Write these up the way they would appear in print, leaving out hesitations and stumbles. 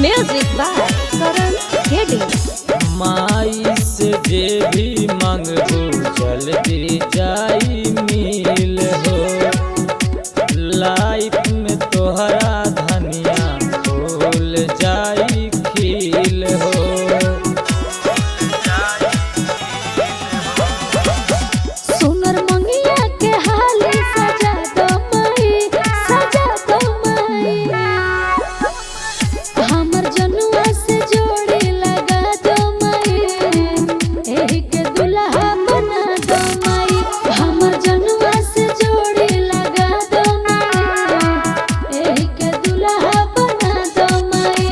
Music by करण रेड्डी। माई से जे भी मांगबू जल्दी जाई मिल हो। लाइफ में तोहरा धनिया फूल जाई खिल हो। सुनर मंगिया के हाली सजा दो माई, सजा दो माई। हमर जनुआ से जोड़ी लगा दो माई, एही के दुल्हा बना दो माई। हमर जनुआ से जोड़ी लगा दो माई, एही के दुल्हा बना दो माई।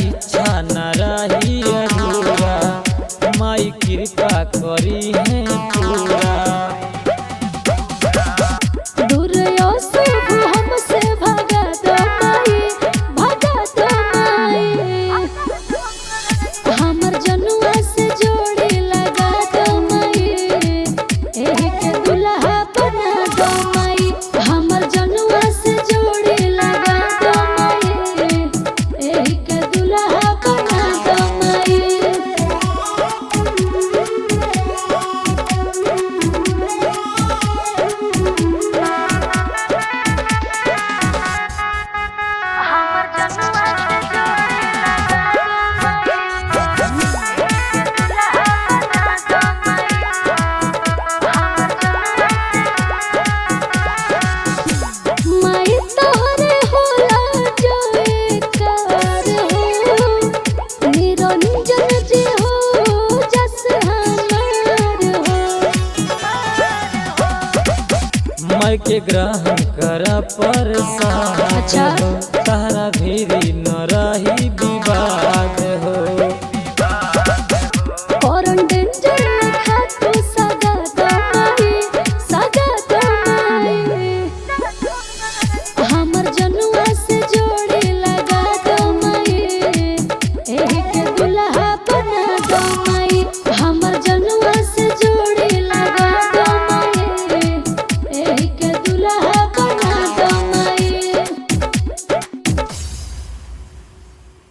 इच्छा न रही अधूरा, माई कृपा करी है पूरा। हमसे भगा दो माई, भगा दो माई। हमर जनुआ से जोड़ी लगा दो माई, एही के दुल्हा बना दो माई। हमर जनुआ से जोड़ी लगा दो माई, एही के दुल्हा बना दो माई। माई तोहरे होला जयकार हो, निरंजन जी हो जस हमार हो। माई के ग्रहण कर प्रसाद अच्छा। तारा भीरी न रही